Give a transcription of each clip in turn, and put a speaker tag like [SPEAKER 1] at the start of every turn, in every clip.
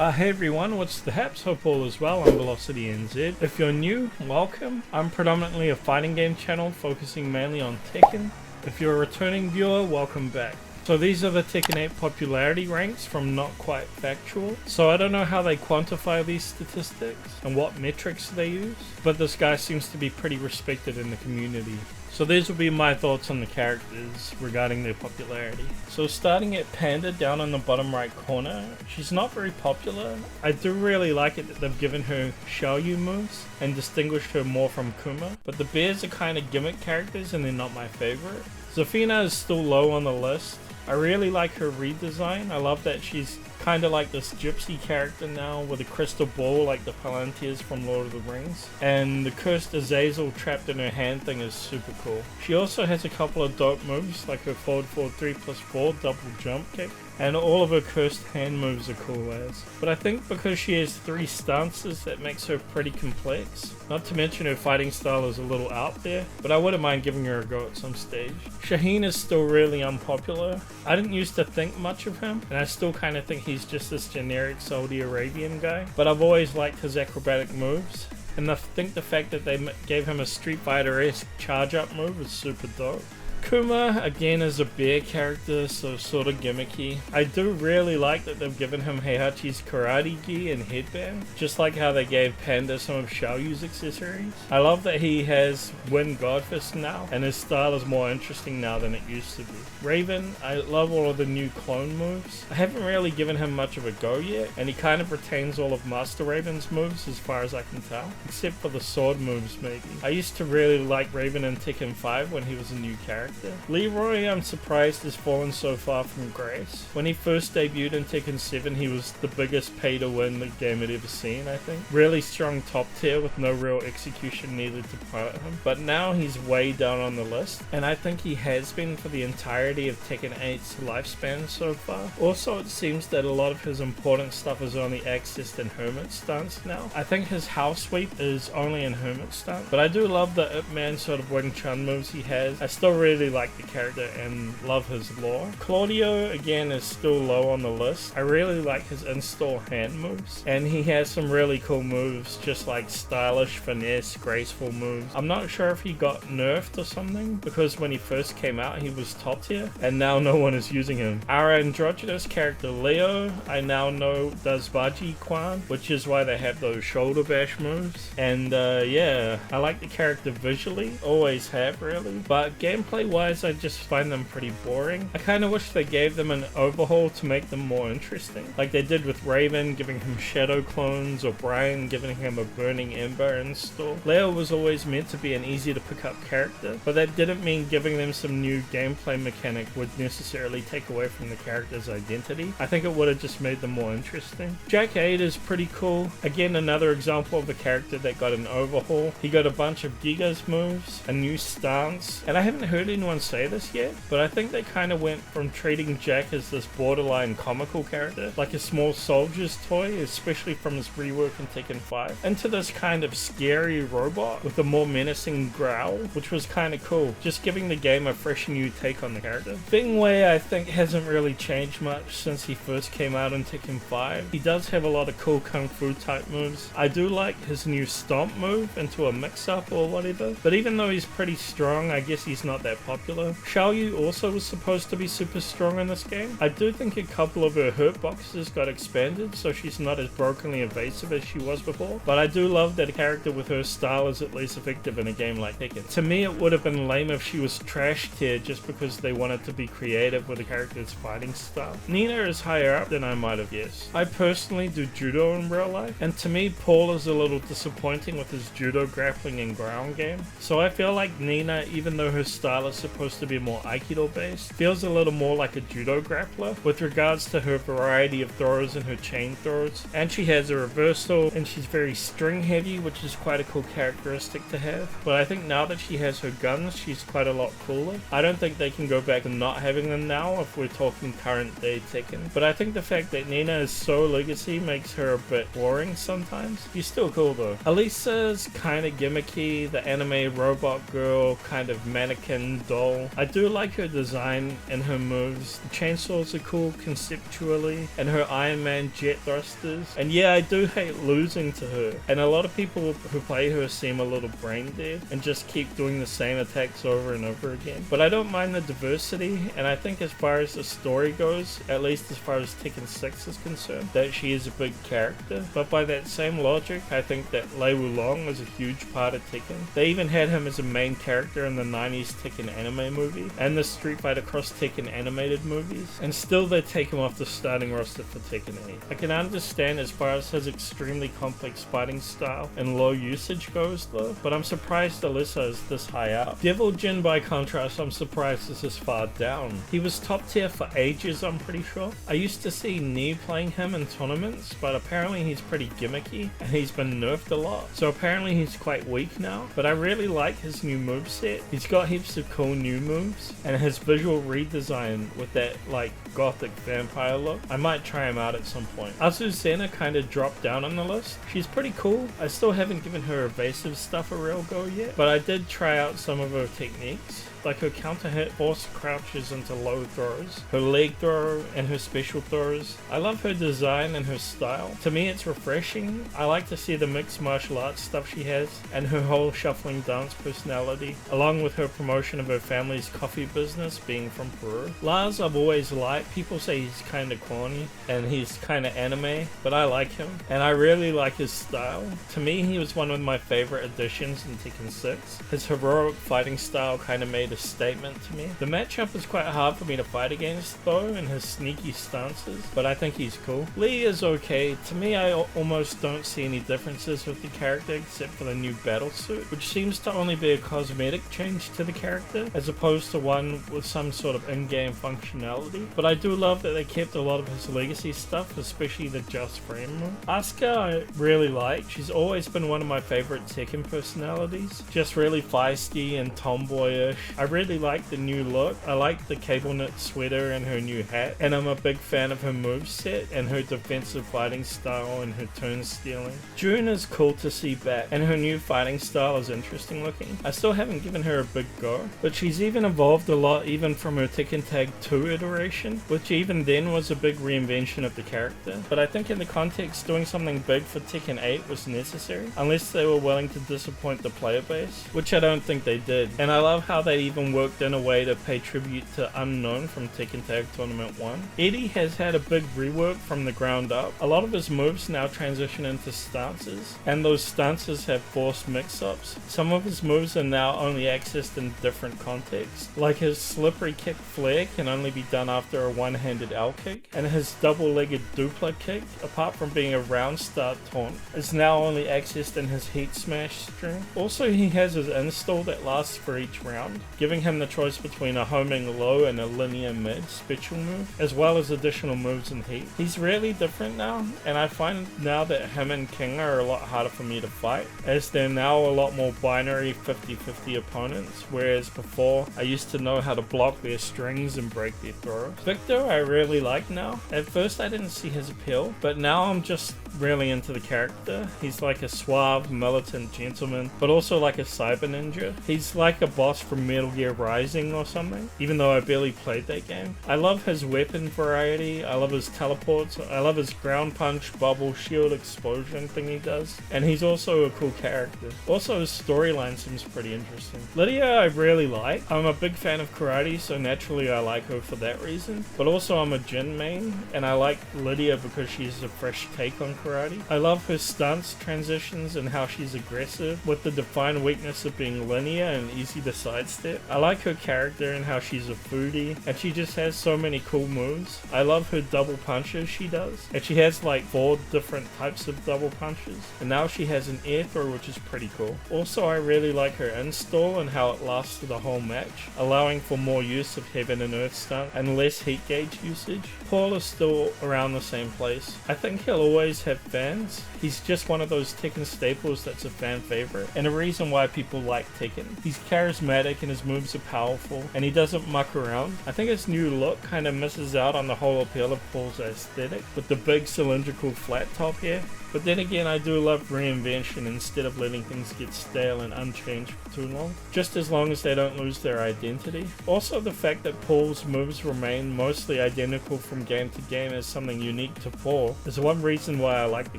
[SPEAKER 1] Hey everyone, what's the haps? Hope all is well. I'm Velocity NZ. If you're new, welcome. I'm predominantly a fighting game channel focusing mainly on Tekken. If you're a returning viewer, welcome back. So these are the Tekken 8 popularity ranks from NotQuiteFactual. So I don't know how they quantify these statistics and what metrics they use, but this guy seems to be pretty respected in the community. So these will be my thoughts on the characters regarding their popularity. So starting at Panda down in the bottom right corner, she's not very popular. I do really like it that they've given her Xiaoyu moves and distinguished her more from Kuma, but the bears are kind of gimmick characters and they're not my favorite. Zafina is still low on the list. I really like her redesign. I love that she's kind of like this gypsy character now with a crystal ball like the Palantirs from Lord of the Rings. And the cursed Azazel trapped in her hand thing is super cool. She also has a couple of dope moves like her forward 3+4 double jump kick. And all of her cursed hand moves are cool as. But I think because she has 3 stances that makes her pretty complex. Not to mention her fighting style is a little out there, but I wouldn't mind giving her a go at some stage. Shaheen is still really unpopular. I didn't used to think much of him, and I still kind of think he's just this generic Saudi Arabian guy. But I've always liked his acrobatic moves. And I think the fact that they gave him a Street Fighter-esque charge-up move is super dope. Kuma, again, is a bear character, so sort of gimmicky. I do really like that they've given him Heihachi's karate gi and headband, just like how they gave Panda some of Xiaoyu's accessories. I love that he has Wind Godfist now, and his style is more interesting now than it used to be. Raven, I love all of the new clone moves. I haven't really given him much of a go yet, and he kind of retains all of Master Raven's moves as far as I can tell, except for the sword moves maybe. I used to really like Raven in Tekken 5 when he was a new character. Leroy, I'm surprised, has fallen so far from grace. When he first debuted in Tekken 7, he was the biggest pay to win the game had ever seen, I think. Really strong top tier with no real execution needed to pilot him. But now he's way down on the list, and I think he has been for the entirety of Tekken 8's lifespan so far. Also, it seems that a lot of his important stuff is only accessed in Hermit stance now. I think his house sweep is only in Hermit stance, but I do love the Ip Man sort of Wing Chun moves he has. I still really like the character and love his lore. Claudio, again, is still low on the list. I really like his install hand moves, and he has some really cool moves, just like stylish, finesse, graceful moves. I'm not sure if he got nerfed or something, because when he first came out he was top tier, and now no one is using him. Our androgynous character Leo, I now know does Baji Quan, which is why they have those shoulder bash moves. And yeah, I like the character visually, always have really, but gameplay wise I just find them pretty boring. I kind of wish they gave them an overhaul to make them more interesting, like they did with Raven, giving him shadow clones, or Brian giving him a burning ember install. Leo was always meant to be an easy to pick up character, but that didn't mean giving them some new gameplay mechanic would necessarily take away from the character's identity. I think it would have just made them more interesting. Jack 8 is pretty cool. Again, another example of a character that got an overhaul. He got a bunch of Giga's moves, a new stance, and I haven't heard anyone say this yet, but I think they kind of went from treating Jack as this borderline comical character, like a small soldier's toy, especially from his rework in Tekken 5, into this kind of scary robot with a more menacing growl, which was kind of cool, just giving the game a fresh new take on the character. Bing Wei, I think, hasn't really changed much since he first came out in Tekken 5. He does have a lot of cool kung fu type moves. I do like his new stomp move into a mix-up or whatever, but even though he's pretty strong, I guess he's not that popular. Xiaoyu also was supposed to be super strong in this game. I do think a couple of her hurt boxes got expanded, so she's not as brokenly evasive as she was before, but I do love that a character with her style is at least effective in a game like Tekken. To me, it would have been lame if she was trash tier just because they wanted to be creative with the character's fighting style. Nina is higher up than I might have guessed. I personally do judo in real life, and to me, Paul is a little disappointing with his judo grappling and ground game, so I feel like Nina, even though her style is supposed to be more Aikido based, feels a little more like a judo grappler with regards to her variety of throws and her chain throws. And she has a reversal, and she's very string heavy, which is quite a cool characteristic to have. But I think now that she has her guns, she's quite a lot cooler. I don't think they can go back and not having them now if we're talking current day Tekken. But I think the fact that Nina is so legacy makes her a bit boring sometimes. She's still cool though. Elisa's kind of gimmicky, the anime robot girl, kind of mannequin doll. I do like her design and her moves. The chainsaws are cool conceptually, and her Iron Man jet thrusters. And yeah, I do hate losing to her. And a lot of people who play her seem a little brain dead and just keep doing the same attacks over and over again. But I don't mind the diversity, and I think as far as the story goes, at least as far as Tekken 6 is concerned, that she is a big character. But by that same logic, I think that Lei Wulong is a huge part of Tekken. They even had him as a main character in the 90s Tekken anime movie and the Street Fighter Cross Tekken animated movies, and still they take him off the starting roster for Tekken 8. I can understand as far as his extremely complex fighting style and low usage goes though, but I'm surprised Alyssa is this high up. Devil Jin by contrast, I'm surprised is this far down. He was top tier for ages, I'm pretty sure. I used to see Nee playing him in tournaments, but apparently he's pretty gimmicky and he's been nerfed a lot, so apparently he's quite weak now. But I really like his new moveset. He's got heaps of cool new moves, and his visual redesign with that like gothic vampire look. I might try him out at some point. Azuzena kind of dropped down on the list. She's pretty cool. I still haven't given her evasive stuff a real go yet, but I did try out some of her techniques. Like her counter hit force crouches into low throws, her leg throw, and her special throws. I love her design and her style. To me it's refreshing. I like to see the mixed martial arts stuff she has, and her whole shuffling dance personality, along with her promotion of her family's coffee business being from Peru. Lars I've always liked. People say he's kinda corny, and he's kinda anime, but I like him, and I really like his style. To me he was one of my favorite additions in Tekken 6. His heroic fighting style kinda made a statement to me. The matchup is quite hard for me to fight against though, in his sneaky stances, but I think he's cool. Lee is okay. To me I almost don't see any differences with the character except for the new battle suit, which seems to only be a cosmetic change to the character as opposed to one with some sort of in-game functionality. But I do love that they kept a lot of his legacy stuff, especially the just frame move. Asuka I really like. She's always been one of my favorite Tekken personalities. Just really feisty and tomboyish. I really like the new look. I like the cable knit sweater and her new hat, and I'm a big fan of her moveset and her defensive fighting style and her turn stealing. June is cool to see back, and her new fighting style is interesting looking. I still haven't given her a big go, but she's even evolved a lot even from her Tekken Tag 2 iteration, which even then was a big reinvention of the character. But I think in the context doing something big for Tekken 8 was necessary, unless they were willing to disappoint the player base, which I don't think they did. And I love how they even worked in a way to pay tribute to Unknown from Tekken Tag Tournament 1. Eddie has had a big rework from the ground up. A lot of his moves now transition into stances, and those stances have forced mix-ups. Some of his moves are now only accessed in different contexts, like his slippery kick flare can only be done after a one-handed L kick, and his double-legged dupla kick, apart from being a round start taunt, is now only accessed in his heat smash string. Also he has his install that lasts for each round, giving him the choice between a homing low and a linear mid special move, as well as additional moves in heat. He's really different now, and I find now that him and King are a lot harder for me to fight, as they're now a lot more binary 50-50 opponents, whereas before I used to know how to block their strings and break their throws. Victor I really like now. At first I didn't see his appeal, but now I'm just really into the character. He's like a suave, militant gentleman, but also like a cyber ninja. He's like a boss from Metal Gear Rising or something, even though I barely played that game. I love his weapon variety, I love his teleports, I love his ground punch, bubble, shield, explosion thing he does, and he's also a cool character. Also his storyline seems pretty interesting. Lydia I really like. I'm a big fan of karate, so naturally I like her for that reason, but also I'm a Jin main, and I like Lydia because she's a fresh take on karate. I love her stance transitions and how she's aggressive, with the defined weakness of being linear and easy to sidestep. I like her character and how she's a foodie, and she just has so many cool moves. I love her double punches she does, and she has like 4 different types of double punches, and now she has an air throw which is pretty cool. Also I really like her install and how it lasts for the whole match, allowing for more use of heaven and earth stun and less heat heat gauge usage. Paul is still around the same place. I think he'll always have fans. He's just one of those Tekken staples that's a fan favorite, and a reason why people like Tekken. He's charismatic and his moves are powerful, and he doesn't muck around. I think his new look kind of misses out on the whole appeal of Paul's aesthetic, with the big cylindrical flat top here. But then again, I do love reinvention instead of letting things get stale and unchanged for too long, just as long as they don't lose their identity. Also, the fact that Paul's moves remain mostly identical from game to game is something unique to Paul is one reason why I like the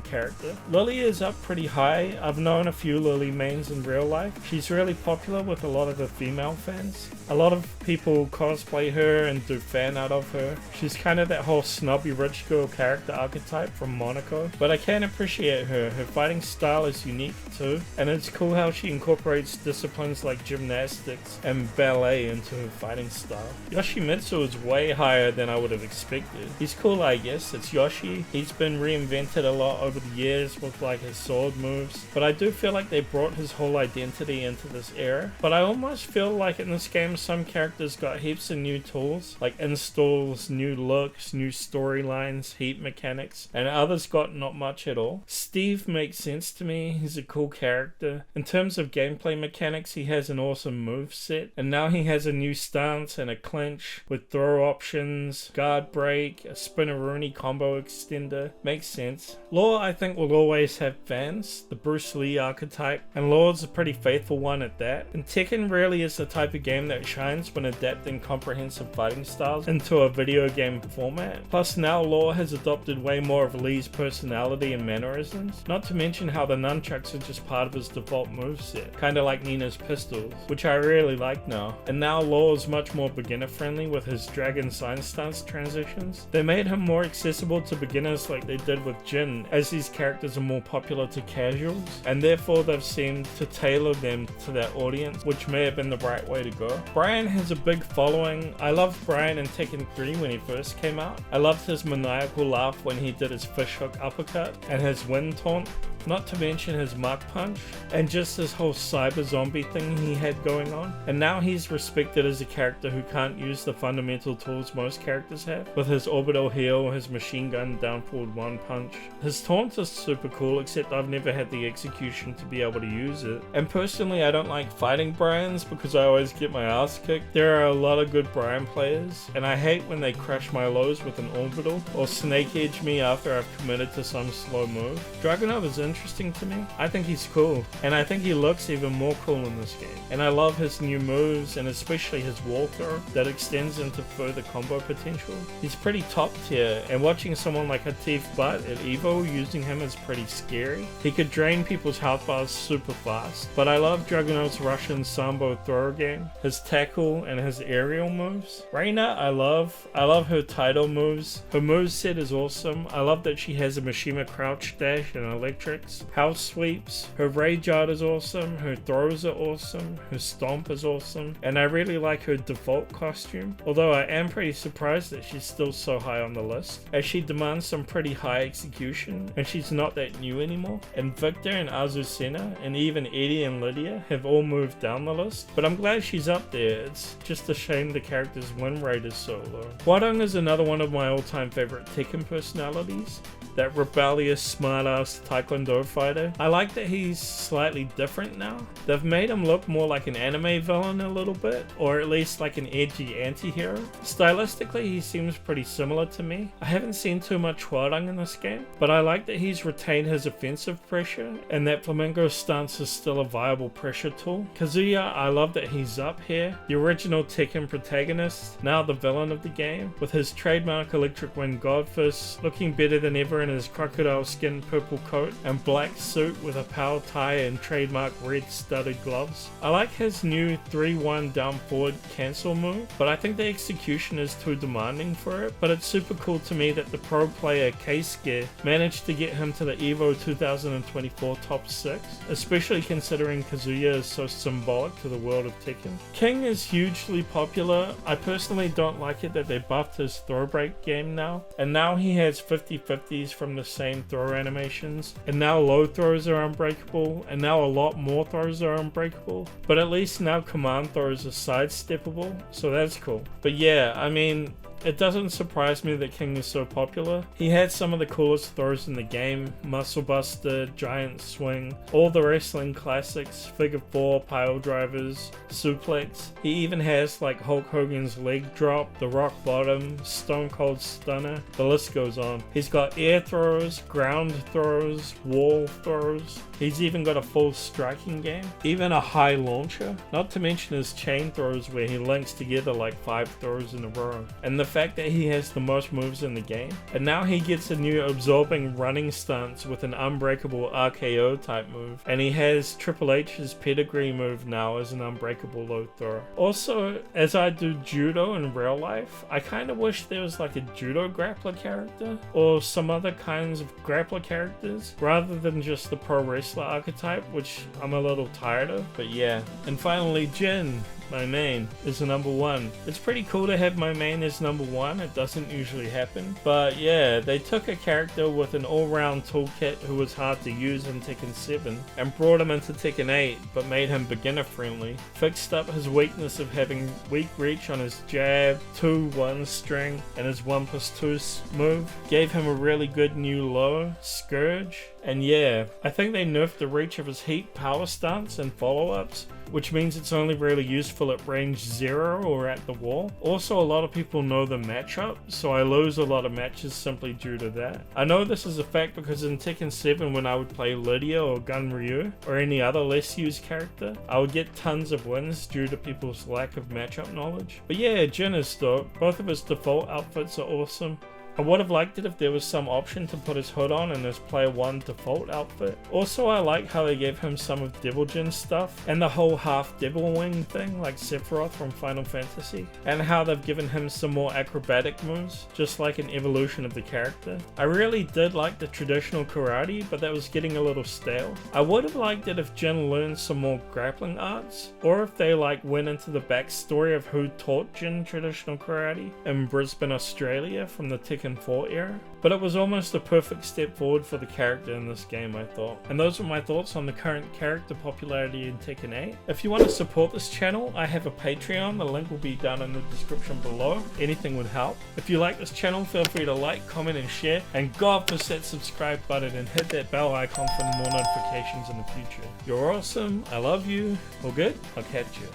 [SPEAKER 1] character. Lily is up pretty high. I've known a few Lily mains in real life. She's really popular with a lot of the female fans. A lot of people cosplay her and do fan art of her. She's kind of that whole snobby rich girl character archetype from Monaco, but I can appreciate her. Her fighting style is unique too, and it's cool how she incorporates disciplines like gymnastics and ballet into her fighting style. Yoshimitsu is way higher than I would have expected. He's cool, I guess. It's Yoshi. He's been reinvented a lot over the years with like his sword moves, but I do feel like they brought his whole identity into this era. But I almost feel like in this game some characters got heaps of new tools, like installs, new looks, new storylines, heat mechanics, and others got not much at all. Steve makes sense to me. He's a cool character. In terms of gameplay mechanics, he has an awesome move set, and now he has a new stance and a clinch with throw options, guard break, a spinneroonie combo extender. Makes sense. Law, I think, will always have fans, the Bruce Lee archetype, and Law's a pretty faithful one at that. And Tekken really is the type of game that shines when adapting comprehensive fighting styles into a video game format. Plus now Law has adopted way more of Lee's personality and mannerisms, not to mention how the nunchucks are just part of his default moveset, kinda like Nina's pistols, which I really like now. And now Law is much more beginner friendly with his dragon sign stance transitions. They made him more accessible to beginners like they did with Jin, as these characters are more popular to casuals, and therefore they've seemed to tailor them to that audience, which may have been the right way to go. Brian has a big following. I loved Brian in Tekken 3 when he first came out. I loved his maniacal laugh when he did his fishhook uppercut and his wind taunt, not to mention his Mach Punch, and just this whole cyber zombie thing he had going on. And now he's respected as a character who can't use the fundamental tools most characters have, with his orbital heal, his machine gun down forward one punch. His taunt is super cool, except I've never had the execution to be able to use it. And personally, I don't like fighting Brians because I always get my ass kicked. There are a lot of good Brian players, and I hate when they crush my lows with an orbital or snake edge me after I've committed to some slow move. Dragunov is interesting to me. I think he's cool, and I think he looks even more cool in this game. And I love his new moves, and especially his wall throw that extends into further combo potential. He's pretty top tier, and watching someone like Hatif Butt at Evo using him is pretty scary. He could drain people's health bars super fast, but I love Dragunov's Russian Sambo throw game, his tackle, and his aerial moves. Reina, I love her title moves. Her moveset is awesome. I love that she has a Mishima crouch dash and electrics, house sweeps. Her rage art is awesome. Her throws are awesome. Her stomp is awesome. And I really like her default costume, although I am pretty surprised that she's still so high on the list, as she demands some pretty high execution, and she's not that new anymore. And Victor and Azucena, and even Eddie and Lydia have all moved down the list, but I'm glad she's up there. It's just a shame the character's win rate is so low. Huadong is another one of my all-time favorite Tekken personalities. That rebellious, smartass Taekwondo fighter. I like that he's slightly different now. They've made him look more like an anime villain a little bit, or at least like an edgy anti-hero. Stylistically, he seems pretty similar to me. I haven't seen too much Huadong in this game, but I like that he's retained his offensive pressure, and that Flamingo's stance is still a viable pressure tool. Kazuya, I love that he's up here. The original Tekken protagonist, now the villain of the game, with his trademark electric wind godfist, looking better than ever in his crocodile skin purple coat and black suit with a power tie and trademark red studded gloves. I like his new 3-1 down forward cancel move, but I think the execution is too demanding for it. But it's super cool to me that the pro player Keisuke managed to get him to the Evo 2024 top 6, especially considering Kazuya is so symbolic to the world of Tekken. King is hugely popular. I personally don't like it that they buffed his throw break game now, and now he has 50-50s from the same throw animations, and now low throws are unbreakable, and now a lot more throws are unbreakable, but at least now command throws are sidesteppable, so that's cool. But yeah, I mean, It doesn't surprise me that King is so popular. He had some of the coolest throws in the game: Muscle Buster, Giant Swing, all the wrestling classics, Figure 4, Pile Drivers, Suplex. He even has like Hulk Hogan's leg drop, the Rock Bottom, Stone Cold Stunner, the list goes on. He's got air throws, ground throws, wall throws. He's even got a full striking game, even a high launcher, not to mention his chain throws where he links together like 5 throws in a row. And the fact that he has the most moves in the game. And now he gets a new absorbing running stance with an unbreakable RKO type move. And he has Triple H's pedigree move now as an unbreakable low throw. Also, as I do judo in real life, I kind of wish there was like a judo grappler character or some other kinds of grappler characters rather than just the pro wrestler archetype, which I'm a little tired of. But yeah. And finally, Jin, my main, is a number 1. It's pretty cool to have my main as number 1. It doesn't usually happen. But yeah, they took a character with an all-round toolkit who was hard to use in Tekken 7 and brought him into Tekken 8 but made him beginner friendly. Fixed up his weakness of having weak reach on his jab, 2-1 string, and his 1+2 move. Gave him a really good new low, Scourge. And yeah, I think they nerfed the reach of his heat power stance and follow-ups, which means it's only really useful at range 0 or at the wall. Also, a lot of people know the matchup, so I lose a lot of matches simply due to that. I know this is a fact because in Tekken 7 when I would play Lydia or Gun Ryu or any other less used character, I would get tons of wins due to people's lack of matchup knowledge. But yeah, Jin is dope. Both of his default outfits are awesome. I would have liked it if there was some option to put his hood on in his player 1 default outfit. Also, I like how they gave him some of Devil Jin's stuff and the whole half Devil Wing thing like Sephiroth from Final Fantasy, and how they've given him some more acrobatic moves, just like an evolution of the character. I really did like the traditional karate, but that was getting a little stale. I would have liked it if Jin learned some more grappling arts, or if they like went into the backstory of who taught Jin traditional karate in Brisbane, Australia from the Tekken 4 era, but it was almost a perfect step forward for the character in this game, I thought. And those were my thoughts on the current character popularity in Tekken 8. If you want to support this channel, I have a Patreon, the link will be down in the description below. Anything would help. If you like this channel, feel free to like, comment and share, and God push that subscribe button and hit that bell icon for more notifications in the future. You're awesome, I love you, all good, I'll catch you.